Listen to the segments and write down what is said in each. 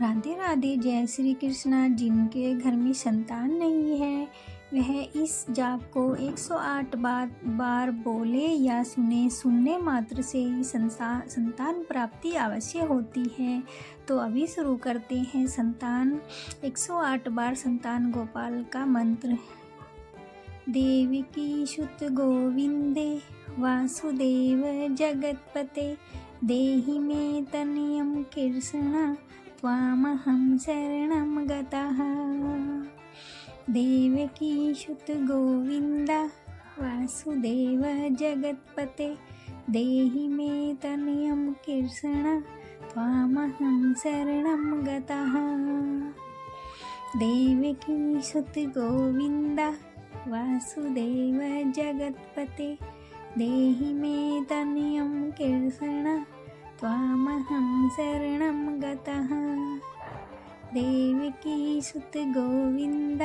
राधे राधे। जय श्री कृष्णा। जिनके घर में संतान नहीं है वह इस जाप को 108 बार बोले या सुनने मात्र से ही संतान प्राप्ति अवश्य होती है। तो अभी शुरू करते हैं 108 बार संतान गोपाल का मंत्र। देवकी सुत गोविंदे वासुदेव जगत्पते देहि मे तनयं कृष्ण त्वामहं शरणं गतः। देवकी सुत गोविंद वासुदेव जगत्पते देहि मे तनयं कृष्ण त्वामहं शरणं गतः। देवकी सुत गोविंद वासुदेव जगत्पते देहि मे तनयं कृष्ण त्वामहं शरणं गतः। देवकी सुत गोविंद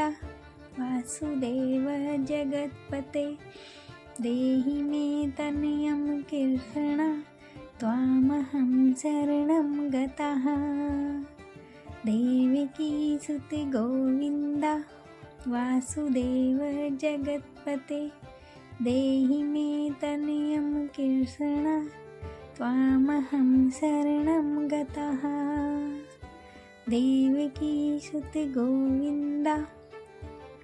वासुदेव जगत्पते देहि मे तनयं कृष्ण त्वामहं शरणं गतः। देवकी सुत गोविंद वासुदेव जगत्पते देहि मे तनयं कृष्ण त्वामहं शरणं गतः। देवकी सुत गोविंद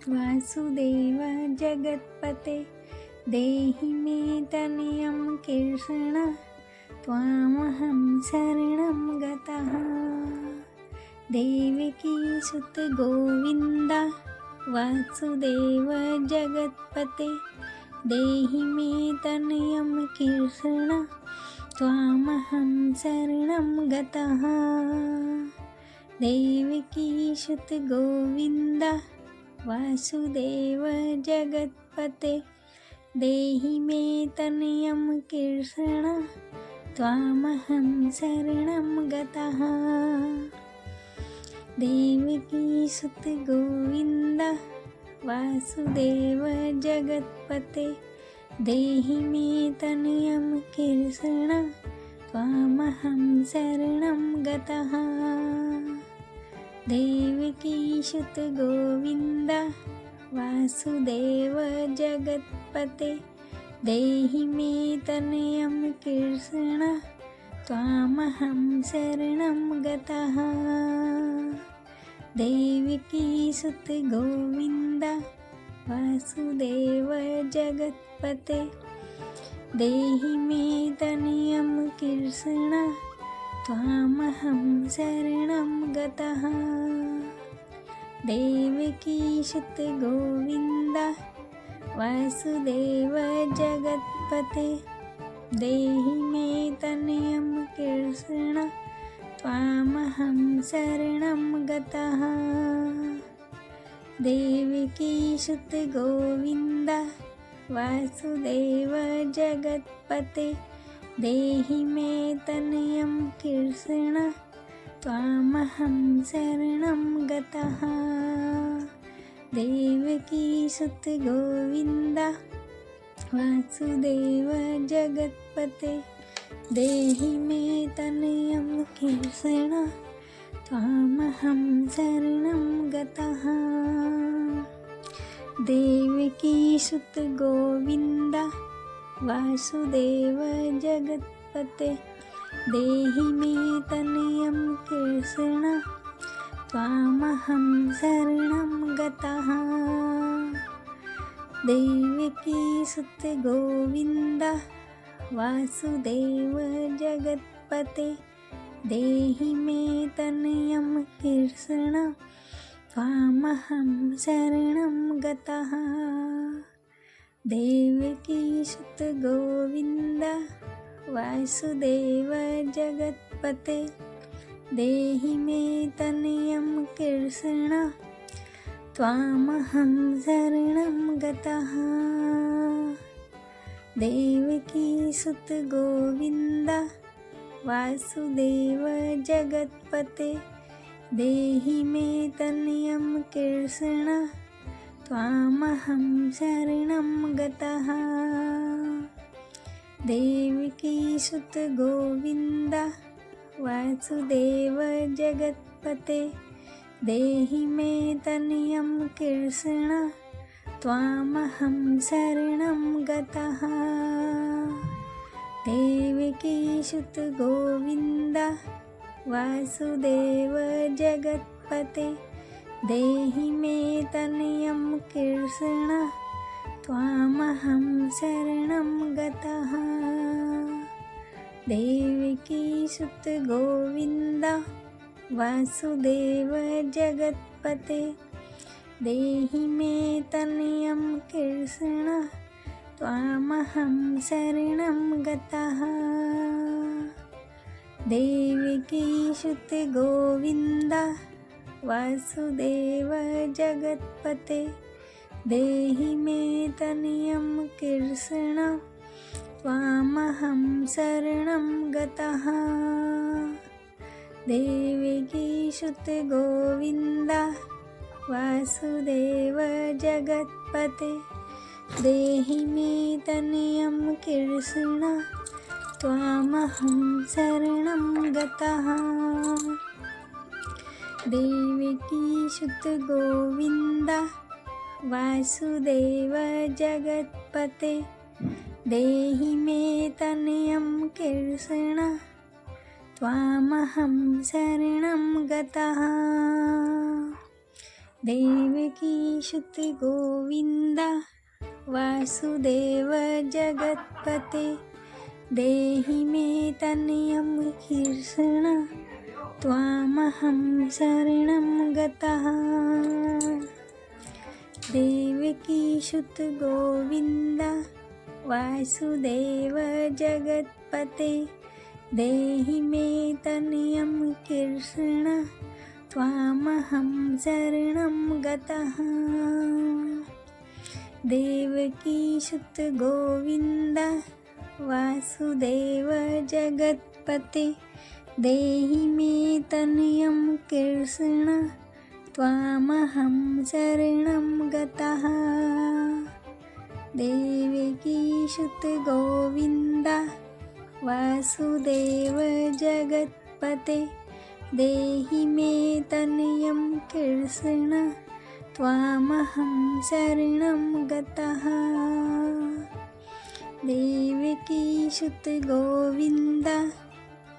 वासुदेव जगत्पते देहि मे तनयं कृष्ण त्वामहं शरणं गतः। देवकी सुत गोविंद वासुदेव जगत्पते देहि मे तनयं कृष्ण त्वामहं शरणं गतः। देवकी सुत गोविंद वासुदेव जगत्पते देहि मे तनयं कृष्ण त्वामहं शरणं गतः। देवकी सुत गोविंद वासुदेव जगत्पते देहि मे तनयं कृष्ण त्वामहं शरणं गतः। देवकी सुत गोविंद वासुदेव जगत्पते देहि मे तनयं कृष्ण त्वामहं शरणं गतः। देवकी सुत गोविंद वासुदेव जगत्पते देहि मे तनयं कृष्ण त्वामहं शरणं गतः। देवकी सुत गोविंद वासुदेव जगत्पते देहि मे तनयं कृष्ण त्वामहं शरणं गतः। देवकी सुत गोविंद वासुदेव जगत्पते देहि मे तनयं कृष्ण त्वामहं शरणं गतः। देवकी सुत गोविंद वासुदेव जगत्पते देहि मे तनयं कृष्ण त्वामहं शरणं गतः। देवकी सुत गोविंद वासुदेव जगत्पते देहि मे तनयं कृष्ण त्वामहं शरणं गतः। देवकी सुत गोविंद वासुदेव जगत्पते देहि मे तनयं कृष्ण त्वामहं शरणं गतः। देवकी सुत गोविंद वासुदेव जगत्पते देहि मे तनयं कृष्ण त्वामहं शरणं गतः। देवकी सुत गोविंद वासुदेव जगत्पते देहि मे तनयं कृष्ण त्वामहं शरणं गतः। देवकी सुत गोविंद वासुदेव जगत्पते जगत्पते देहि मे तनयं कृष्ण त्वामहं शरणं गतः। देवकीसुत गोविन्द वासुदेव जगत्पते देहि मे तनयं कृष्ण त्वामहं शरणं गतः। देवकीसुत गोविन्द वासुदेव जगत्पते देहि मे तनयं कृष्ण त्वामहं शरणं गतः। देवकीसुत गोविन्द वासुदेव जगत्पते देहि मे तनयं कृष्ण त्वामहं शरणं गतः। देवकीसुत गोविन्द वासुदेव जगत्पते देहि मे तनयं कृष्ण त्वामहं शरणं गतः। देवकीसुत गोविन्द वासुदेव जगत्पते देहि मे तनयं कृष्ण त्वामहं शरणं गतः। देवकीसुत गोविन्द वासुदेव जगत्पते देहि मे तनयं कृष्ण त्वामहं शरणं गतः। देवकीसुत गोविन्द वासुदेव जगत्पते देहि मे तनयं कृष्ण त्वामहं शरणं गतः। देवकीसुत गोविन्द वासुदेव जगत्पते देहि मे तनयं कृष्ण त्वामहं शरणं गतः। देवकीसुत गोविन्द वासुदेव जगत्पते देहि मे तनयं कृष्ण त्वामहं शरणं गतः। देवकीसुत गोविन्द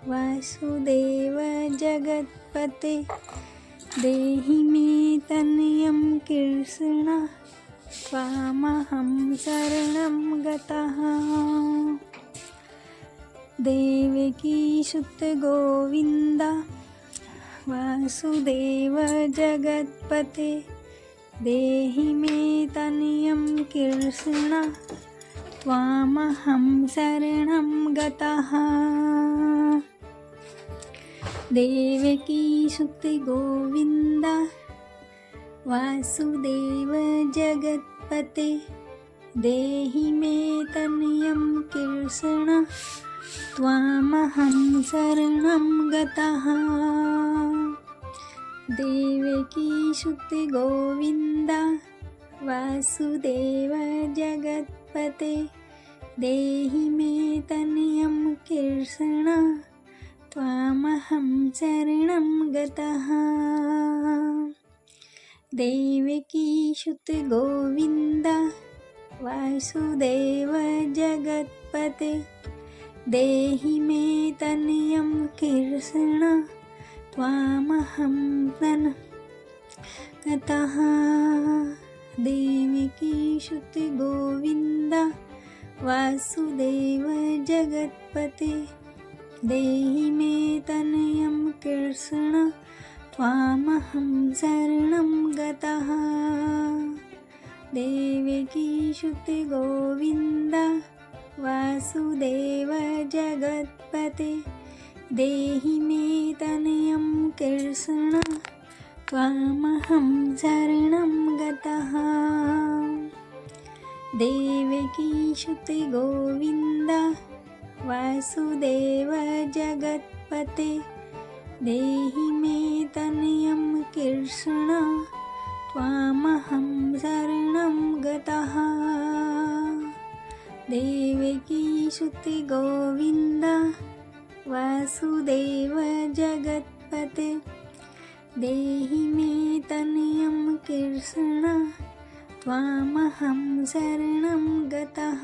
वासुदेव जगत्पते देहि मे तनयं कृष्ण त्वामहं शरणं गतः। देवकीसुत गोविन्द वासुदेव जगत्पते देहि मे तनयं कृष्ण त्वामहं शरणं गतः। देवकीसुत गोविन्द वासुदेव जगत्पते देहि मे तनयं कृष्ण त्वामहं शरणं गतः। देवकीसुत गोविन्द वासुदेव जगत्पते देहि मे तनयं कृष्ण त्वामहं शरणं गतः। देवकीसुत गोविन्द वासुदेव जगत्पते देहि मे तनयं कृष्ण त्वामहं शरणं गतः। देवकीसुत गोविन्द वासुदेव जगत्पते देहि मे तनयं कृष्ण त्वामहं शरणं गतः। देवकीसुत गोविन्द वासुदेव जगत्पते देहि मे तनयं कृष्ण त्वामहं शरणं गतः। देवकीसुत गोविन्द वासुदेव जगत्पते देहि मे तनयं कृष्ण त्वामहं शरणं गतः। देवकीसुत गोविन्द वासुदेव जगत्पते देहि मे तनयं कृष्ण त्वामहं शरणं गतः।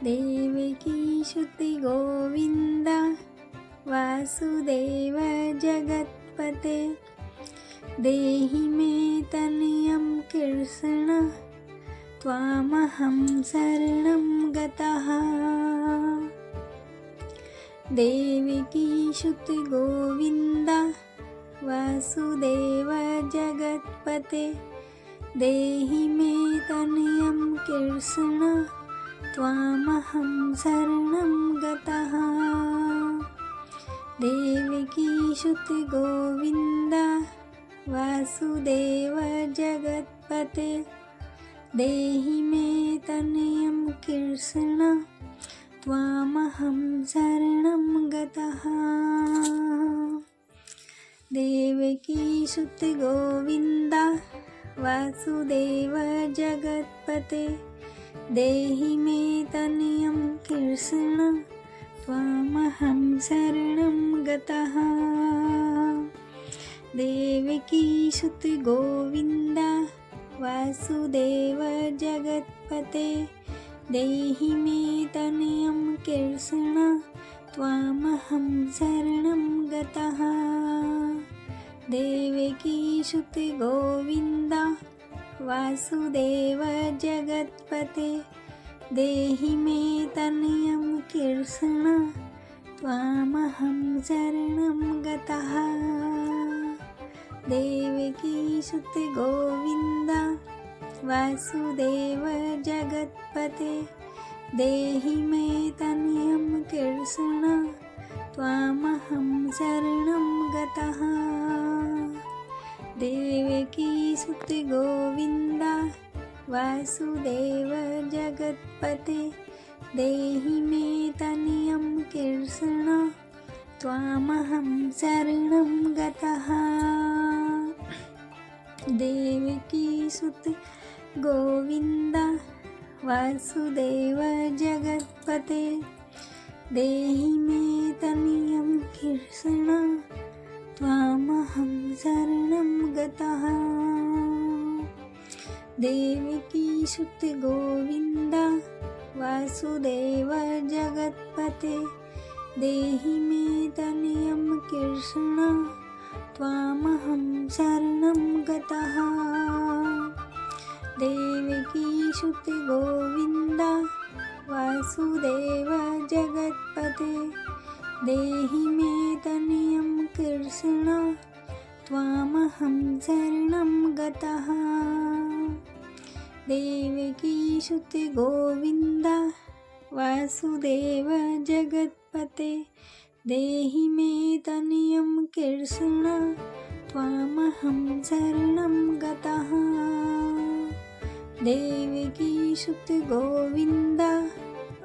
देवकी गोविन्द वासुदेव जगत्पते देहि मे तनयं कृष्ण त्वामहं शरणं गतः। देवकी गोविन्द वासुदेव जगत्पते देहि मे तनयं कृष्ण त्वामहं शरणं गतः। देवकी गोविन्द वासुदेव जगत्पते देहि मे तनयं कृष्ण त्वामहं शरणं गतः। देवकी गोविन्द वासुदेव जगत्पते देहि मे तनयं कृष्ण त्वामहं शरणं गतः। देवकी गोविन्द वासुदेव जगत्पते देहि मे तनयं कृष्ण त्वामहं शरणं गतः। देवकी गोविन्द वासुदेव जगत्पते देहि मे तनयं कृष्ण त्वामहं शरणं गतः। देवकी गोविन्द वासुदेव जगत्पते देहि मे तनयं कृष्ण त्वामहं शरणं गतः। देवकी गोविन्द वासुदेव जगत्पते देहि मे तनयं कृष्ण त्वामहं शरणं गतः। देवकी गोविन्द वासुदेव जगत्पते देहि मे तनयं कृष्ण त्वामहं शरणं गतः। देवकी गोविन्द वासुदेव जगत्पते देहि मे तनयं कृष्ण त्वामहं शरणं गतः। देवकी गोविन्द वासुदेव जगत्पते देहि मे तनयं कृष्ण त्वामहं शरणं गतः। देवकी गोविन्द वासुदेव जगत्पते देहि मे तनयं कृष्ण त्वामहं शरणं गतः। देवकी गोविन्द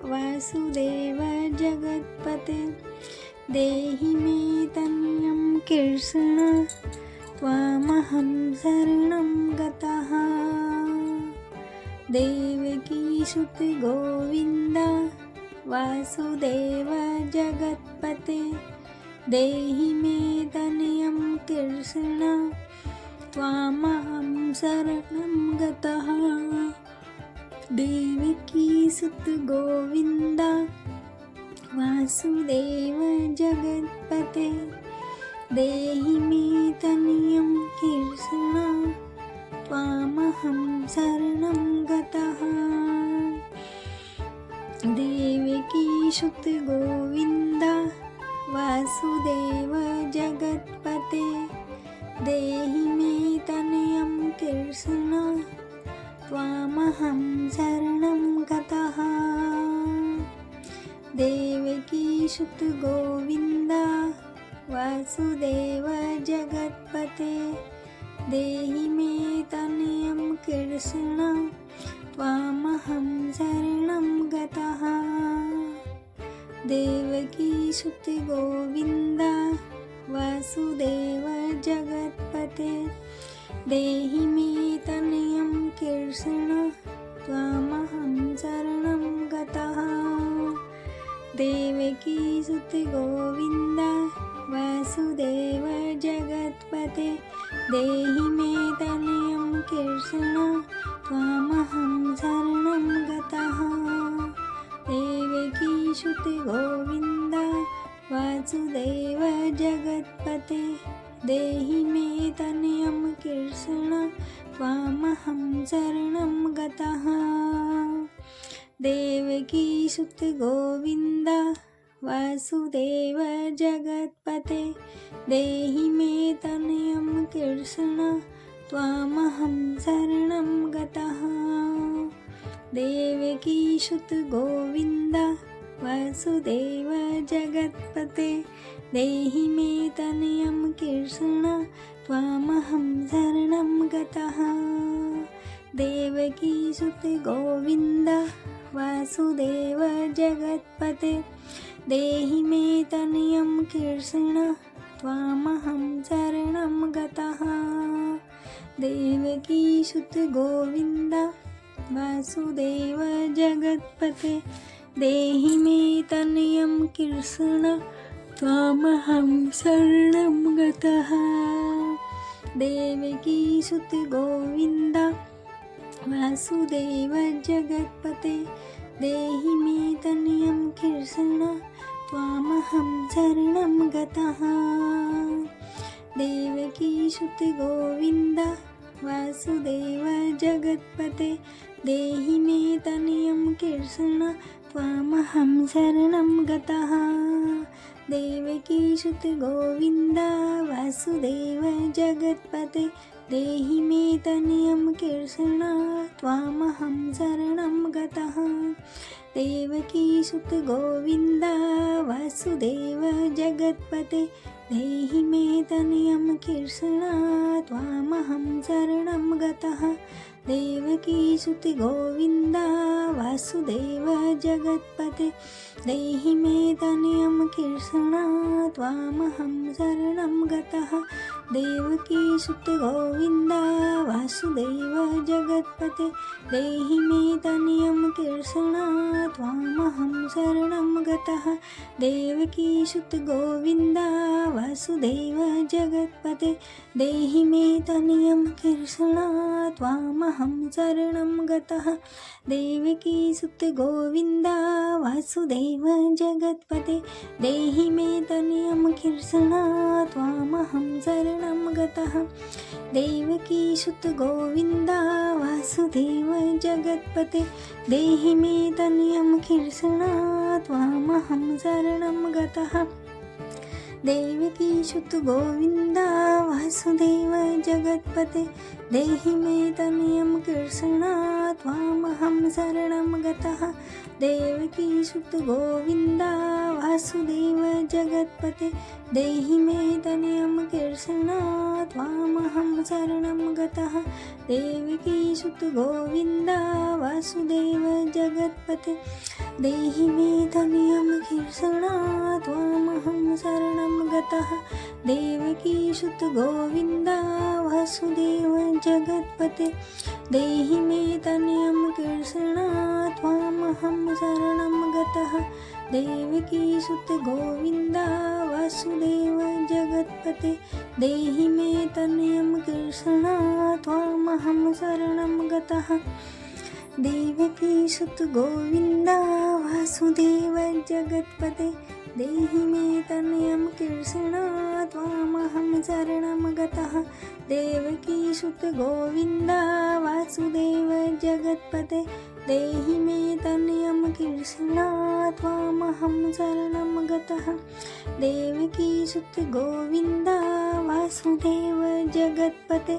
वासुदेव जगत्पते देहि मे तनयं कृष्ण त्वामहं शरणं गतः। देवकी गोविन्द वासुदेव जगत्पते देहि मे तनयं कृष्ण त्वामहं शरणं गतः। देवकी गोविन्द वासुदेव जगत्पते देहि मे तनयं कृष्ण त्वामहं शरणं गतः। देवकी गोविन्द वासुदेव जगत्पते देहि मे तनयं कृष्ण त्वामहं शरणं गतः। देवकी गोविन्द वासुदेव जगत्पते देहि मे तनयं कृष्ण त्वामहं शरणं गतः। देवकी गोविन्द वासुदेव जगत्पते देहि मे तनयं कृष्ण त्वामहं शरणं गतः। देवकी गोविन्द वासुदेव जगत्पते देहि मे तनयं कृष्ण त्वामहं शरणं गतः। देवकी सुत गोविन्द वासुदेव जगत्पते देहि मे तनयं कृष्ण त्वामहं शरणं गतः। देवकी सुत गोविन्द वासुदेव जगत्पते देहि मे तनयं कृष्ण त्वामहं शरणं गतः। देवकी सुत गोविन्द वासुदेव जगत्पते देहि मे तनयं कृष्ण त्वामहं शरणं गतः। देवकी सुत गोविन्द वासुदेव जगत्पते देहि मे तनयं कृष्ण त्वामहं शरणं गतः। देवकी सुत गोविन्द वासुदेव जगत्पते देहि मे तनयं कृष्ण त्वामहं शरणं गतः। देवकी सुत गोविन्द वासुदेव जगत्पते देहि मे तनयं कृष्ण त्वामहं शरणं गतः। देवकी सुत गोविन्द वासुदेव जगत्पते देहि मे तनयं कृष्ण त्वामहं शरणं गतः। देवकी सुत गोविन्द वासुदेव जगत्पते देहि मे तनयं कृष्ण त्वामहं शरणं गतः। देवकी सुत गोविन्द वासुदेव जगत्पते देहि मे तनयं कृष्ण त्वामहं शरणं गतः। देवकी सुत गोविन्द वासुदेव जगत्पते देहि मे तनयं कृष्ण त्वामहं शरणं गतः। देवकी सुत गोविन्द वासुदेव जगत्पते देहि मे तनयं कृष्ण त्वामहं शरणं गतः। देवकी सुत गोविन्द वासुदेव जगत्पते देहि मे तनयं कृष्ण त्वामहं शरणं गतः। देवकी सुत गोविन्द वासुदेव जगत्पते देहि मे तनयं कृष्ण त्वामहं शरणं गतः। देवकी सुत गोविन्द वासुदेव जगत्पते देहि मे तनयं कृष्ण त्वामहं शरणं गतः। देवकी सुत गोविन्द वासुदेव जगत्पते देहि मे तनयं कृष्ण त्वामहं शरणं गतः। देवकी सुत गोविन्द वासुदेव जगत्पते देहि मे तनयं कृष्ण त्वामहं शरणं गतः। देवकी सुत गोविन्द वासुदेव जगत्पते देहि मे तनयं कृष्ण त्वामहं शरणं गतः। देवकी सुत गोविन्द वासुदेव जगत्पते देहि मे तनयं कृष्ण त्वामहं शरणं गतः। देवकी सुत गोविन्द वासुदेव जगत्पते देहि मे तनयं कृष्ण त्वामहं शरणं गतः। देवकी सुत गोविन्द वासुदेव जगत्पते देहि मे तनयं कृष्ण त्वामहं शरणं गतः। देवकी सुत गोविन्द वासुदेव जगत्पते देहि मे तनयं कृष्ण त्वामहं शरणं गतः। देवकी सुत गोविन्द वासुदेव जगत्पते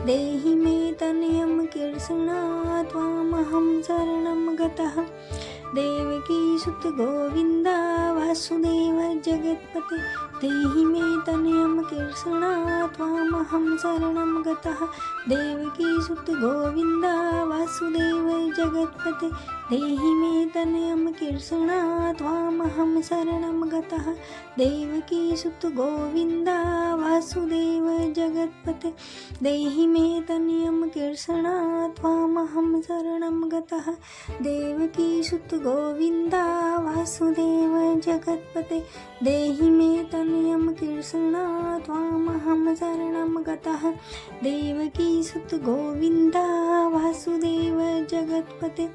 देहि मे तनयं कृष्ण त्वामहं शरणं गतः। देवकी सुत गोविन्द वासुदेव जगत्पते देहि मे तनयं कृष्ण त्वामहं शरणं गतः। देवकी सुत गोविन्द वासुदेव जगत्पते देहि मे तनयं कृष्ण त्वामहं शरणं गतः। देवकी सुत गोविन्द वासुदेव जगत्पते देहि मे तनयं कृष्ण त्वामहं शरणं गतः। देवकी सुत गोविन्द वासुदेव जगत्पते देहि मे तनयं कृष्ण त्वामहं शरणं गतः। देवकी सुत गोविन्द वासुदेव जगत्पते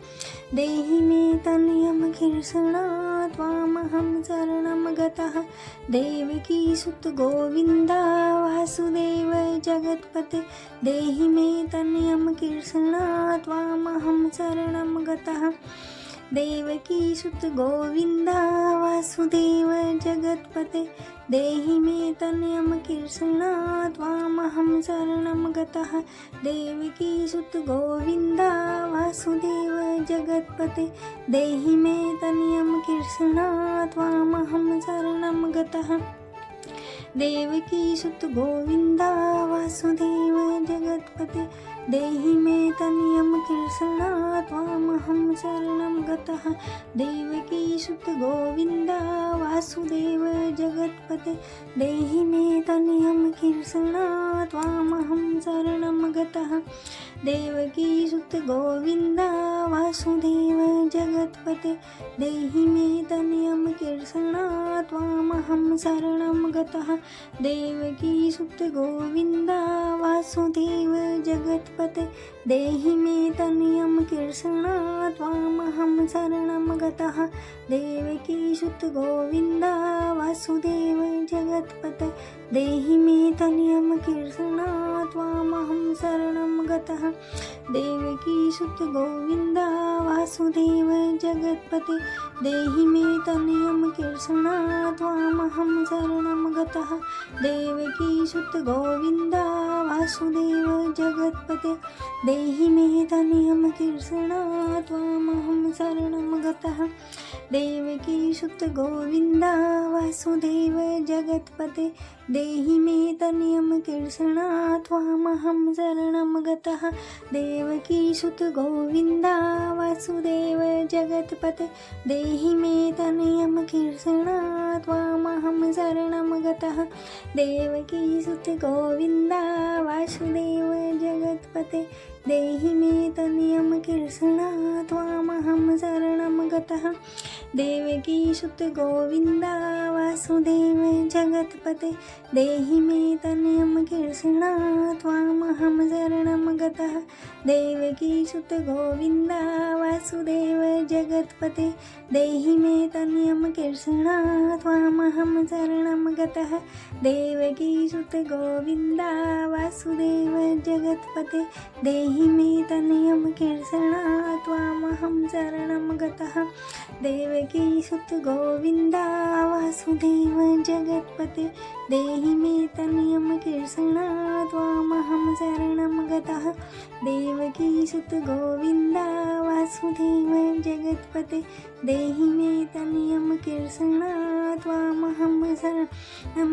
देहि मे तनयं कृष्ण त्वामहं शरणं गतः। देवकी सुत गोविन्द वासुदेव जगत्पते देहि मे तनयं कृष्ण त्वामहं शरणं गतः। देवकी सुत गोविन्द वासुदेव जगत्पते देहि मे तनयं कृष्ण त्वामहं शरणं गतः। देवकी सुत गोविन्द वासुदेव जगत्पते देहि मे तनयं कृष्ण त्वामहं शरणं गतः। देवकी सुत गोविन्द वासुदेव जगत्पते देहि मे तनयं कृष्ण त्वामहं शरणं गतः। देवकी सुत गोविन्द वासुदेव जगत्पते देहि मे तनयं कृष्ण त्वामहं शरणं गतः। देवकी सुत गोविन्द वासुदेव जगत्पते देहि मे तनयं कृष्ण त्वामहं शरणं गतः। देवकी सुत गोविन्द वासुदेव जगत्पते देहि मे तनयं कृष्ण त्वामहं शरणं गतः। देवकी सुत गोविन्द वासुदेव जगत्पते देहि मे तनयं कृष्ण त्वामहं शरणं गतः। देवकी सुत गोविन्द वासुदेव जगत्पते देहि मे तनयं कृष्ण त्वामहं शरणं गतः। देवकी सुत गोविन्द वासुदेव जगत्पते देहि मे तनयं कृष्ण त्वामहं शरणं गतः। देवकी सुत गोविन्द वासुदेव जगत्पते देहि मे तनयं कृष्ण त्वामहं शरणं गतः। देवकी सुत गोविन्द वासुदेव जगत्पते देहि मे तनयं कृष्ण त्वामहं शरणं गतः। देवकी सुत गोविन्द वासुदेव जगत्पते देहि मे तनयं कृष्ण त्वामहं शरणं गतः। देवकी सुत गोविन्द वासुदेव जगत्पते देहि मे तनयं कृष्ण त्वामहं शरणं गतः। देवकी सुत गोविन्द वासुदेव जगत्पते देहि मे तनयं कृष्ण त्वामहं शरणं गतः। देवकी सुत गोविन्द वासुदेव जगत्पते देहि मे तनयं कृष्ण त्वामहं शरणं गतः। देवकी सुत गोविन्द वासुदेव जगत्पते देहि मे तनयं कृष्ण त्वामहं शरणं गतः। देवकी सुत गोविन्द वासुदेव जगत्पते देहि मे तनयं कृष्ण त्वामहं शरणं गतः। देवकी सुत गोविन्द वासुदेव जगत्पते देहि मे तनयं कृष्ण त्वामहं शरणं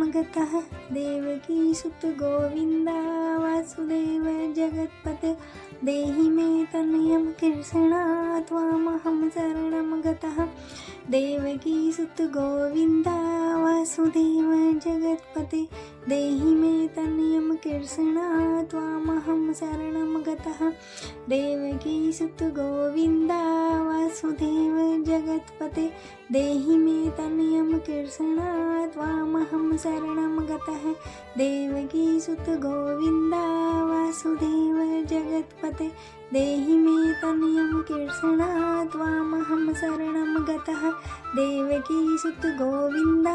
गतः। देवकी सुत गोविन्द वासुदेव जगत्पते देहि मे तनयं कृष्ण त्वामहं शरणं गतः। देवकी सुत गोविन्द वासुदेव जगत्पते देहि मे तनयं कृष्ण त्वामहं शरणं गतः। देवकी सुत गोविन्द वासुदेव जगत्पते देहि मे तनयं कृष्ण त्वामहं शरणं गतः। देवकी सुत गोविन्द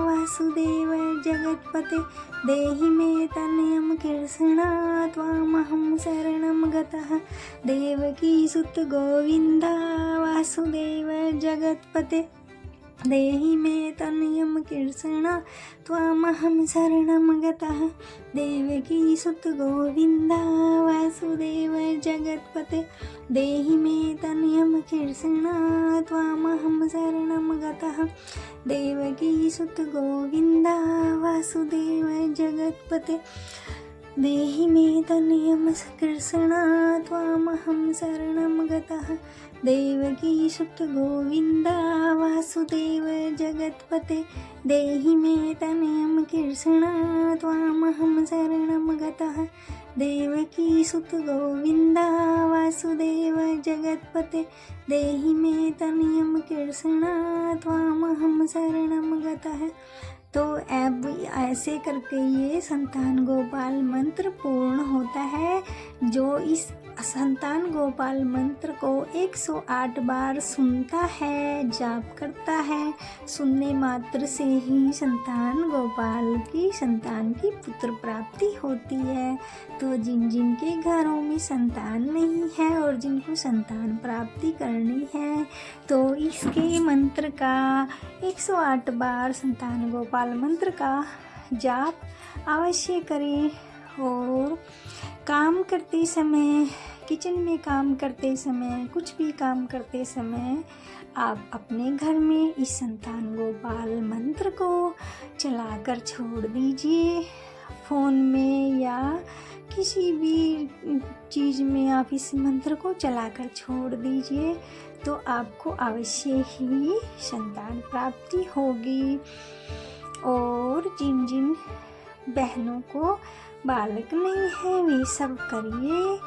वासुदेव जगत्पते देहि मे तनयं कृष्ण त्वामहं शरणं गतः। देवकी सुत गोविन्द वासुदेव जगत्पते देहि मे तनयं कृष्ण त्वामहं शरणं गतः। देवकी सुत गोविन्द वासुदेव जगत्पते देहि मे तनयं कृष्ण त्वामहं शरणं गतः। देवकी सुत गोविन्द वासुदेव जगत्पते देहि मे तनयं कृष्ण त्वामहं शरणं गतः। देवकी सुत गोविन्द वासुदेव जगत्पते देहि मे तनयं कृष्ण त्वामहं शरणं गतः। देवकी सुत गोविंदा वासुदेव जगत्पते, देहि मे तनयं कृष्णा त्वामहं शरणं गतः। तो अब ऐसे करके ये संतान गोपाल मंत्र पूर्ण होता है। जो इस संतान गोपाल मंत्र को 108 बार सुनता है, जाप करता है, सुनने मात्र से ही संतान गोपाल की संतान की पुत्र प्राप्ति होती है। तो जिन जिन के घरों में संतान नहीं है और जिनको संतान प्राप्ति करनी है, तो इसके मंत्र का 108 बार संतान गोपाल मंत्र का जाप अवश्य करें। और काम करते समय, किचन में काम करते समय, कुछ भी काम करते समय आप अपने घर में इस संतान गोपाल मंत्र को चलाकर छोड़ दीजिए। फ़ोन में या किसी भी चीज़ में आप इस मंत्र को चलाकर छोड़ दीजिए, तो आपको अवश्य ही संतान प्राप्ति होगी। और जिन जिन बहनों को बालक नहीं है वे सब करिए।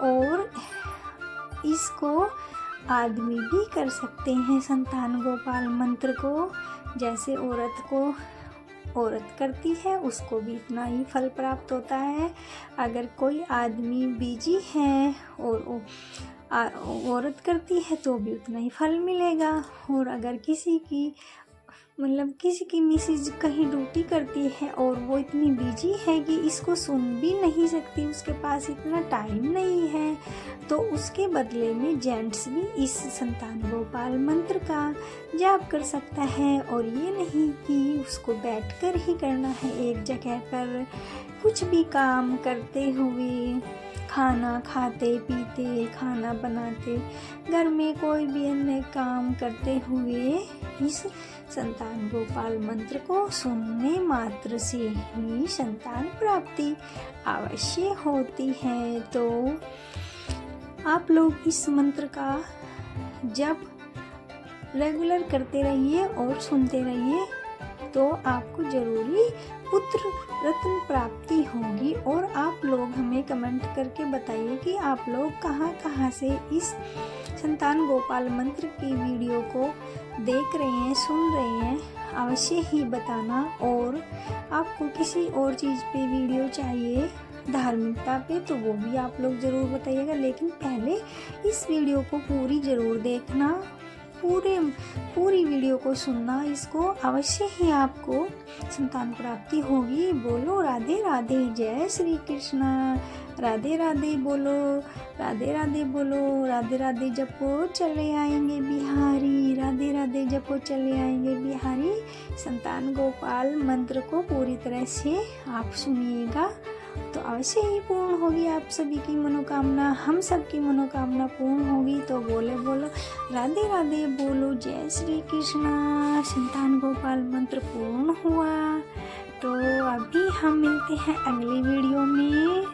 और इसको आदमी भी कर सकते हैं संतान गोपाल मंत्र को। जैसे औरत करती है उसको भी इतना ही फल प्राप्त होता है। अगर कोई आदमी बिजी है और औरत करती है तो भी उतना ही फल मिलेगा। और अगर किसी की मिसेज कहीं ड्यूटी करती है और वो इतनी बिजी है कि इसको सुन भी नहीं सकती, उसके पास इतना टाइम नहीं है, तो उसके बदले में जेंट्स भी इस संतान गोपाल मंत्र का जाप कर सकता है। और ये नहीं कि उसको बैठकर ही करना है एक जगह पर। कुछ भी काम करते हुए, खाना खाते पीते, खाना बनाते, घर में कोई भी अन्य काम करते हुए इस संतान गोपाल मंत्र को सुनने मात्र से ही संतान प्राप्ति अवश्य होती है। तो आप लोग इस मंत्र का जप रेगुलर करते रहिए और सुनते रहिए, तो आपको जरूरी पुत्र रत्न प्राप्ति होगी। और आप लोग हमें कमेंट करके बताइए कि आप लोग कहाँ कहाँ से इस संतान गोपाल मंत्र की वीडियो को देख रहे हैं, सुन रहे हैं, अवश्य ही बताना। और आपको किसी और चीज़ पे वीडियो चाहिए धार्मिकता पे, तो वो भी आप लोग ज़रूर बताइएगा। लेकिन पहले इस वीडियो को पूरी ज़रूर देखना, पूरी वीडियो को सुनना, इसको अवश्य ही आपको संतान प्राप्ति होगी। बोलो राधे राधे, जय श्री कृष्णा। राधे राधे बोलो, राधे राधे बोलो, राधे राधे जपो चले आएंगे बिहारी, राधे राधे जपो चले आएंगे बिहारी। संतान गोपाल मंत्र को पूरी तरह से आप सुनिएगा, तो अवश्य ही पूर्ण होगी आप सभी की मनोकामना, हम सब की मनोकामना पूर्ण होगी। तो बोलो राधे राधे बोलो, जय श्री कृष्णा। संतान गोपाल मंत्र पूर्ण हुआ। तो अभी हम मिलते हैं अगली वीडियो में।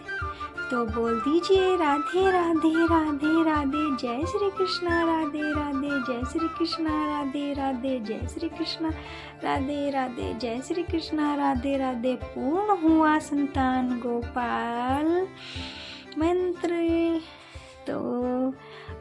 तो बोल दीजिए राधे राधे राधे राधे, जय श्री कृष्णा। राधे राधे, जय श्री कृष्णा। राधे राधे, जय श्री कृष्णा। राधे राधे, जय श्री कृष्णा। राधे राधे। पूर्ण हुआ संतान गोपाल मंत्र। तो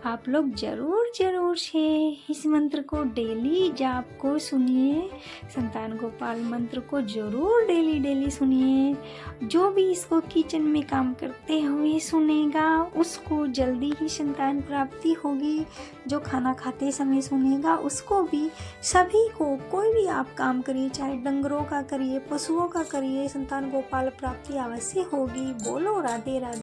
आप लोग ज़रूर से इस मंत्र को डेली जाप को सुनिए, संतान गोपाल मंत्र को ज़रूर डेली सुनिए। जो भी इसको किचन में काम करते हुए सुनेगा उसको जल्दी ही संतान प्राप्ति होगी। जो खाना खाते समय सुनेगा उसको भी, सभी को, कोई भी आप काम करिए, चाहे डंगरों का करिए, पशुओं का करिए, संतान गोपाल प्राप्ति अवश्य होगी। बोलो राधे राधे।